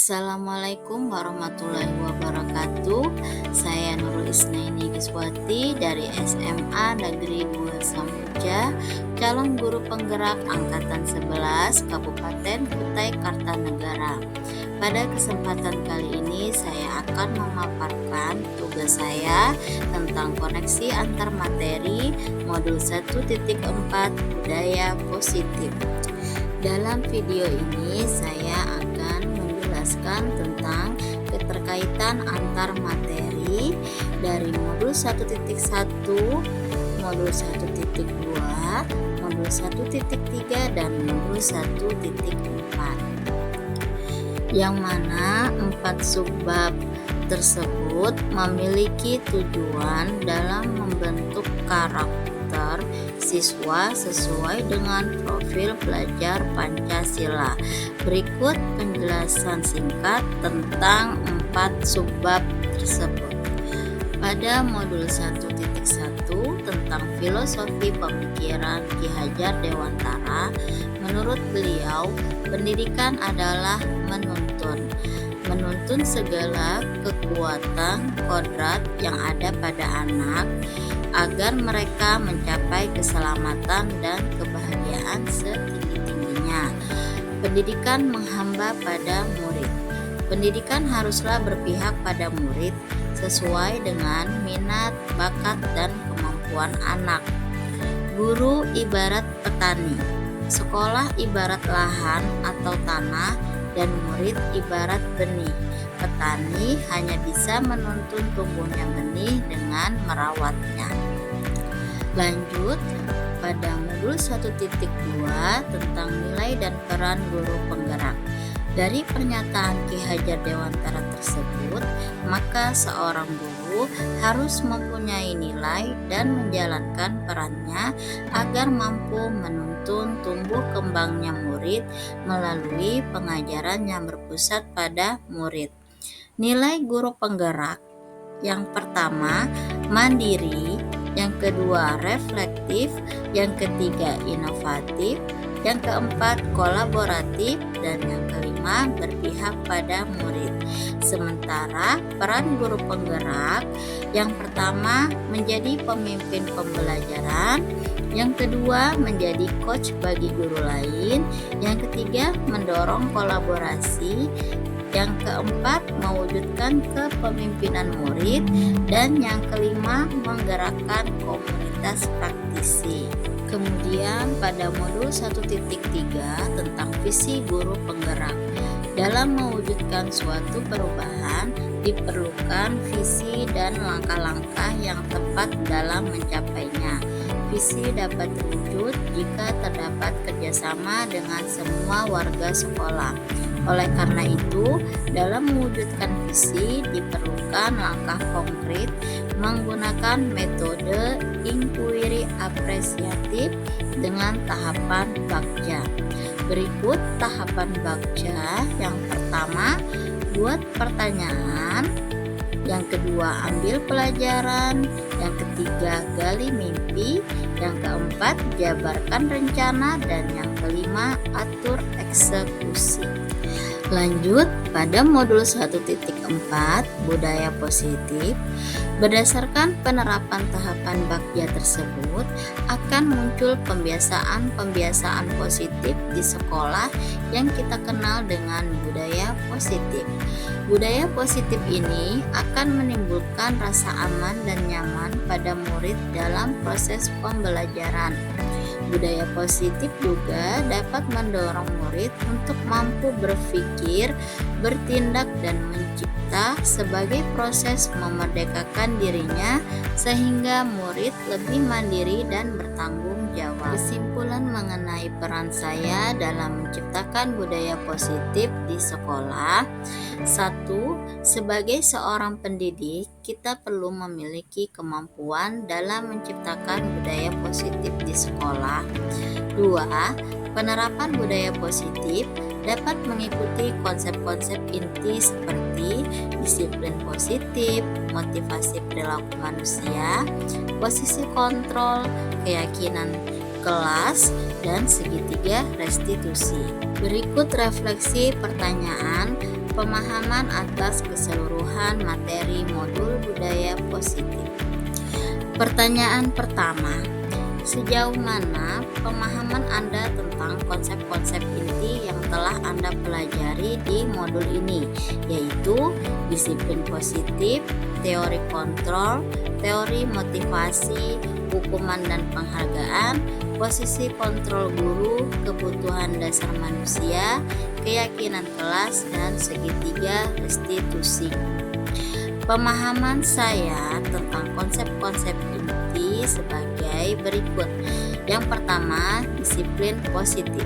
Assalamualaikum warahmatullahi wabarakatuh. Saya Nurul Isnaini Giswati dari SMA Negeri 2 Samudja, calon guru penggerak angkatan 11 Kabupaten Kutai Kartanegara. Pada kesempatan kali ini saya akan memaparkan tugas saya tentang koneksi antar materi modul 1.4 budaya positif. Dalam video ini saya akan menjelaskan tentang keterkaitan antar materi dari modul 1.1, modul 1.2, modul 1.3 dan modul 1.4. Yang mana 4 subbab tersebut memiliki tujuan dalam membentuk karakter siswa sesuai dengan profil pelajar Pancasila. Berikut penjelasan singkat tentang 4 subbab tersebut. Pada modul 1.1 tentang filosofi pemikiran Ki Hajar Dewantara, menurut beliau, pendidikan adalah menuntun segala kekuatan kodrat yang ada pada anak agar mereka mencapai keselamatan dan kebahagiaan setinggi-tingginya. Pendidikan menghamba pada murid. Pendidikan haruslah berpihak pada murid sesuai dengan minat, bakat, dan kemampuan anak. Guru ibarat petani, sekolah ibarat lahan atau tanah, dan murid ibarat benih. Petani hanya bisa menuntun tumbuhnya benih dengan merawatnya. Lanjut pada modul 1.2 tentang nilai dan peran guru penggerak. Dari pernyataan Ki Hajar Dewantara tersebut, maka seorang guru harus mempunyai nilai dan menjalankan perannya agar mampu menuntun tumbuh kembangnya murid melalui pengajaran yang berpusat pada murid. Nilai guru penggerak: yang pertama, mandiri; yang kedua, reflektif; yang ketiga, inovatif; yang keempat, kolaboratif; dan yang kelima, berpihak pada murid. Sementara peran guru penggerak: yang pertama, menjadi pemimpin pembelajaran; yang kedua, menjadi coach bagi guru lain; yang ketiga, mendorong kolaborasi; yang keempat, mewujudkan kepemimpinan murid; dan yang kelima, menggerakkan komunitas praktisi. Kemudian pada modul 1.3 tentang visi guru penggerak. Dalam mewujudkan suatu perubahan, diperlukan visi dan langkah-langkah yang tepat dalam mencapainya. Visi dapat terwujud jika terdapat kerjasama dengan semua warga sekolah. Oleh karena itu, dalam mewujudkan visi diperlukan langkah konkret menggunakan metode inquiry apresiatif dengan tahapan Bagja. Berikut tahapan Bagja. Yang pertama, buat pertanyaan; yang kedua, ambil pelajaran; yang ketiga, gali mimpi; yang keempat, jabarkan rencana; dan yang kelima, atur eksekusi. Lanjut pada modul 1.4 budaya positif. Berdasarkan penerapan tahapan Bagja tersebut, akan muncul pembiasaan positif di sekolah yang kita kenal dengan budaya positif. Budaya positif ini akan menimbulkan rasa aman dan nyaman pada murid dalam proses pembelajaran. Budaya positif juga dapat mendorong murid untuk mampu berpikir, bertindak, dan mencipta sebagai proses memerdekakan dirinya sehingga murid lebih mandiri dan bertanggung jawab. Kesimpulan mengenai peran saya dalam menciptakan budaya positif di sekolah: 1. Sebagai seorang pendidik, kita perlu memiliki kemampuan dalam menciptakan budaya positif di sekolah. 2. Penerapan budaya positif dapat mengikuti konsep-konsep inti seperti disiplin positif, motivasi perilaku manusia, posisi kontrol, keyakinan kelas, dan segitiga restitusi. Berikut refleksi pertanyaan Pemahaman atas keseluruhan materi modul budaya positif. Pertanyaan pertama, sejauh mana pemahaman Anda tentang konsep-konsep inti yang telah Anda pelajari di modul ini, yaitu disiplin positif, teori kontrol, teori motivasi, hukuman dan penghargaan, posisi kontrol guru, kebutuhan dasar manusia, keyakinan kelas, dan segitiga restitusi. Pemahaman saya tentang konsep-konsep inti sebagai berikut. Yang pertama, disiplin positif.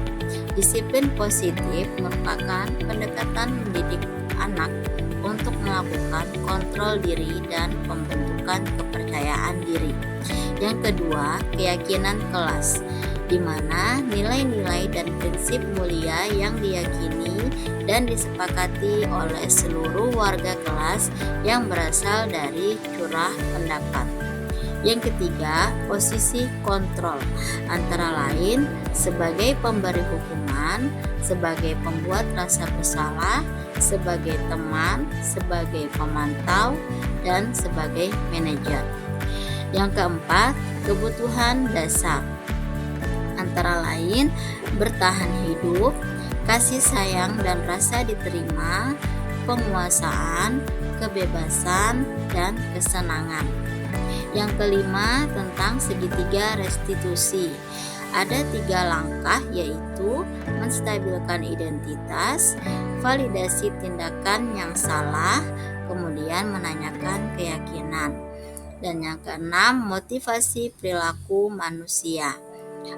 Disiplin positif merupakan pendekatan mendidik anak untuk melakukan kontrol diri dan pembentukan kepercayaan diri. Yang kedua, keyakinan kelas, di mana nilai-nilai dan prinsip mulia yang diyakini dan disepakati oleh seluruh warga kelas yang berasal dari curah pendapat. Yang ketiga, posisi kontrol, antara lain sebagai pemberi hukuman, sebagai pembuat rasa bersalah, sebagai teman, sebagai pemantau, dan sebagai manajer. Yang keempat, kebutuhan dasar, antara lain bertahan hidup, kasih sayang dan rasa diterima, penguasaan, kebebasan, dan kesenangan. Yang kelima, tentang segitiga restitusi. Ada 3 langkah, yaitu menstabilkan identitas, validasi tindakan yang salah, kemudian menanyakan keyakinan. Dan yang keenam, motivasi perilaku manusia,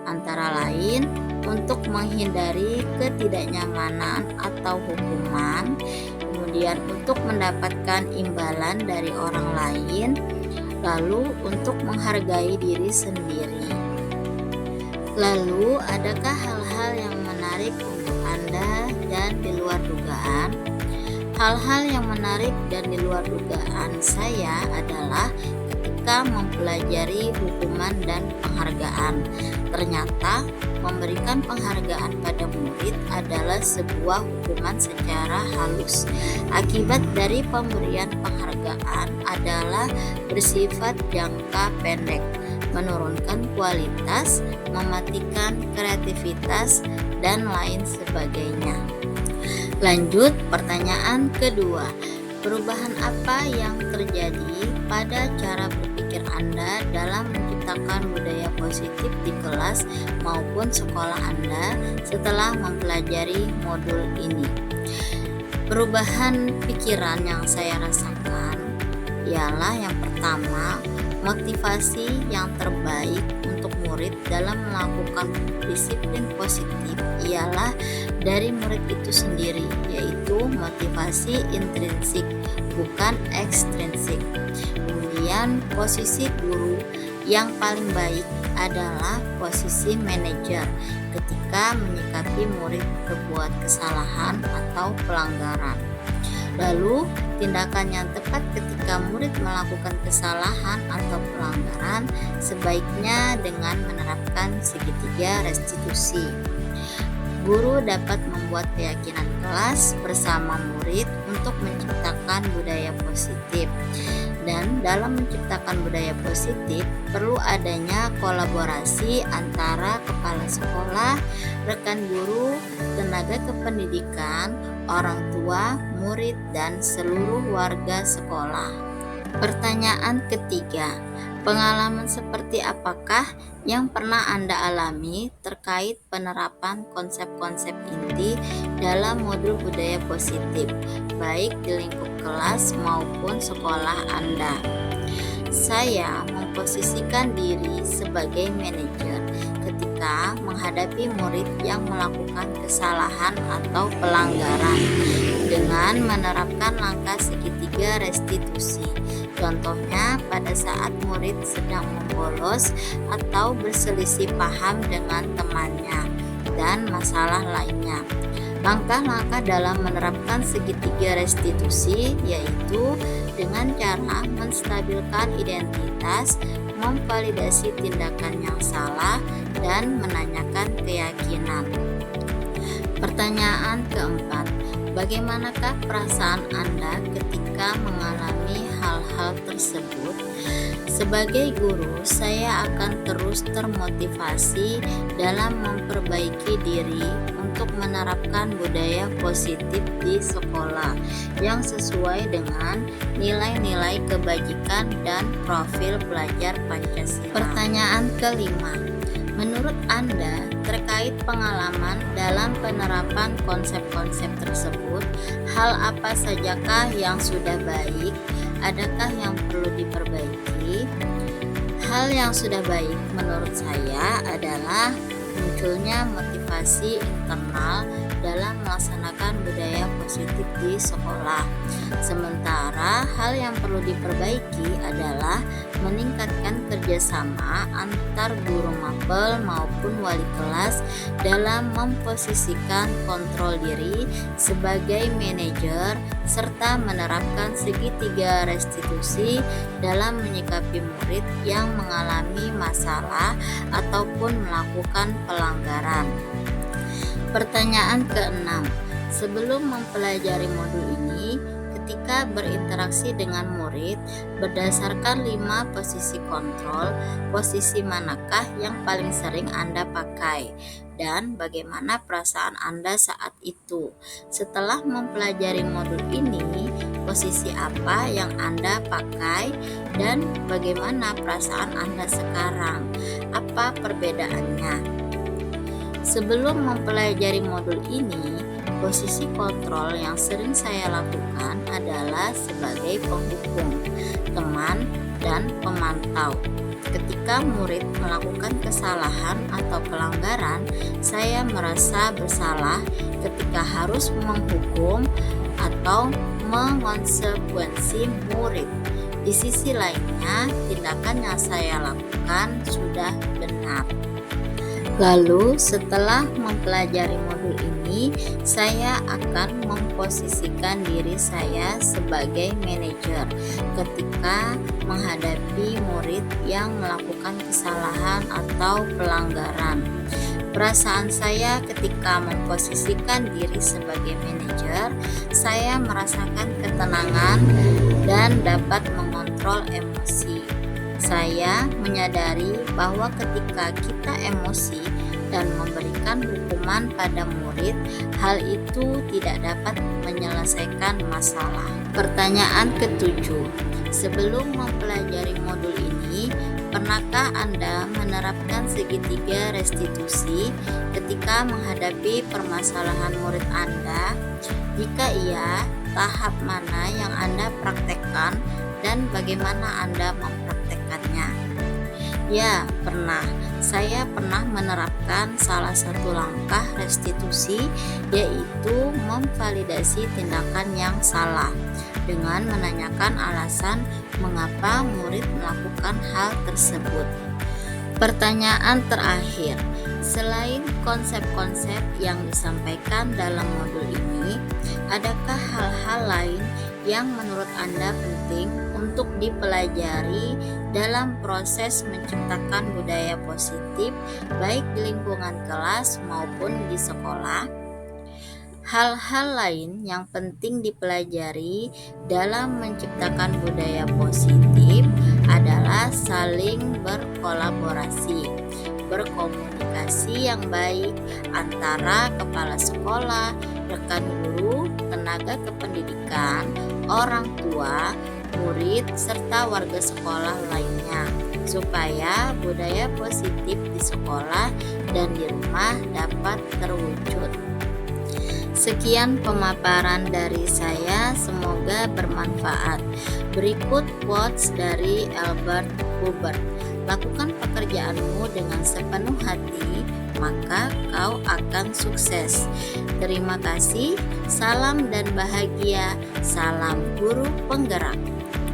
antara lain untuk menghindari ketidaknyamanan atau hukuman, kemudian untuk mendapatkan imbalan dari orang lain, lalu untuk menghargai diri sendiri. Lalu, adakah hal-hal yang menarik untuk Anda dan di luar dugaan? Hal-hal yang menarik dan di luar dugaan saya adalah ketika mempelajari hukuman dan penghargaan. Ternyata memberikan penghargaan pada murid adalah sebuah hukuman secara halus. Akibat dari pemberian penghargaan adalah bersifat jangka pendek, menurunkan kualitas, mematikan kreativitas, dan lain sebagainya. Lanjut, pertanyaan kedua. Perubahan apa yang terjadi pada cara berpikir Anda dalam menciptakan budaya positif di kelas maupun sekolah Anda setelah mempelajari modul ini? Perubahan pikiran yang saya rasakan ialah yang pertama, motivasi yang terbaik untuk murid dalam melakukan disiplin positif ialah dari murid itu sendiri, yaitu motivasi intrinsik, bukan ekstrinsik. Kemudian posisi guru yang paling baik adalah posisi manajer ketika menyikapi murid berbuat kesalahan atau pelanggaran. Lalu, tindakan yang tepat ketika murid melakukan kesalahan atau pelanggaran sebaiknya dengan menerapkan segitiga restitusi. Guru dapat membuat keyakinan kelas bersama murid untuk menciptakan budaya positif. Dan dalam menciptakan budaya positif, perlu adanya kolaborasi antara kepala sekolah, rekan guru, tenaga kependidikan, orang tua, murid, dan seluruh warga sekolah. Pertanyaan ketiga, pengalaman seperti apakah yang pernah Anda alami terkait penerapan konsep-konsep inti dalam modul budaya positif, baik di lingkup kelas maupun sekolah Anda? Saya memposisikan diri sebagai manajer ketika menghadapi murid yang melakukan kesalahan atau pelanggaran dengan menerapkan langkah segitiga restitusi. Contohnya pada saat murid sedang membolos atau berselisih paham dengan temannya dan masalah lainnya. Langkah-langkah dalam menerapkan segitiga restitusi yaitu dengan cara menstabilkan identitas, memvalidasi tindakan yang salah, dan menanyakan keyakinan. Pertanyaan keempat, Bagaimanakah perasaan Anda ketika mengalami hal-hal tersebut? Sebagai guru, saya akan terus termotivasi dalam memperbaiki diri untuk menerapkan budaya positif di sekolah yang sesuai dengan nilai-nilai kebajikan dan profil pelajar Pancasila. Pertanyaan kelima, menurut Anda, terkait pengalaman dalam penerapan konsep-konsep tersebut, hal apa sajakah yang sudah baik? Adakah yang perlu diperbaiki? Hal yang sudah baik menurut saya adalah munculnya motivasi internal dalam melaksanakan budaya positif di sekolah. Sementara hal yang perlu diperbaiki adalah meningkatkan kerjasama antar guru mapel maupun wali kelas dalam memposisikan kontrol diri sebagai manajer serta menerapkan segitiga restitusi dalam menyikapi murid yang mengalami masalah ataupun melakukan pelanggaran. Pertanyaan keenam, sebelum mempelajari modul ini, ketika berinteraksi dengan murid berdasarkan 5 posisi kontrol, posisi manakah yang paling sering Anda pakai dan bagaimana perasaan Anda saat itu? Setelah mempelajari modul ini, posisi apa yang Anda pakai dan bagaimana perasaan Anda sekarang? Apa perbedaannya? Sebelum mempelajari modul ini, posisi kontrol yang sering saya lakukan adalah sebagai penghukum, teman, dan pemantau. Ketika murid melakukan kesalahan atau pelanggaran, saya merasa bersalah ketika harus menghukum atau mengonsekuensi murid. Di sisi lainnya, tindakan yang saya lakukan sudah benar. Lalu setelah mempelajari modul ini, saya akan memposisikan diri saya sebagai manajer ketika menghadapi murid yang melakukan kesalahan atau pelanggaran. Perasaan saya ketika memposisikan diri sebagai manajer, saya merasakan ketenangan dan dapat mengontrol emosi. Saya menyadari bahwa ketika kita emosi dan memberikan hukuman pada murid, hal itu tidak dapat menyelesaikan masalah. Pertanyaan ketujuh, sebelum mempelajari modul ini, pernahkah Anda menerapkan segitiga restitusi ketika menghadapi permasalahan murid Anda? Jika iya, tahap mana yang Anda praktekkan dan bagaimana Anda mempraktekkannya? Ya, pernah. Saya pernah menerapkan salah satu langkah restitusi, yaitu memvalidasi tindakan yang salah dengan menanyakan alasan mengapa murid melakukan hal tersebut. Pertanyaan terakhir, selain konsep-konsep yang disampaikan dalam modul ini, adakah hal-hal lain yang menurut Anda penting untuk dipelajari dalam proses menciptakan budaya positif baik di lingkungan kelas maupun di sekolah? Hal-hal lain yang penting dipelajari dalam menciptakan budaya positif adalah saling berkolaborasi, berkomunikasi yang baik antara kepala sekolah, rekan guru, tenaga kependidikan, orang tua, murid, serta warga sekolah lainnya, supaya budaya positif di sekolah dan di rumah dapat terwujud. Sekian pemaparan dari saya, semoga bermanfaat. Berikut quotes dari Albert Hubbard. Lakukan pekerjaanmu dengan sepenuh hati, maka kau akan sukses. Terima kasih, salam dan bahagia, salam guru penggerak.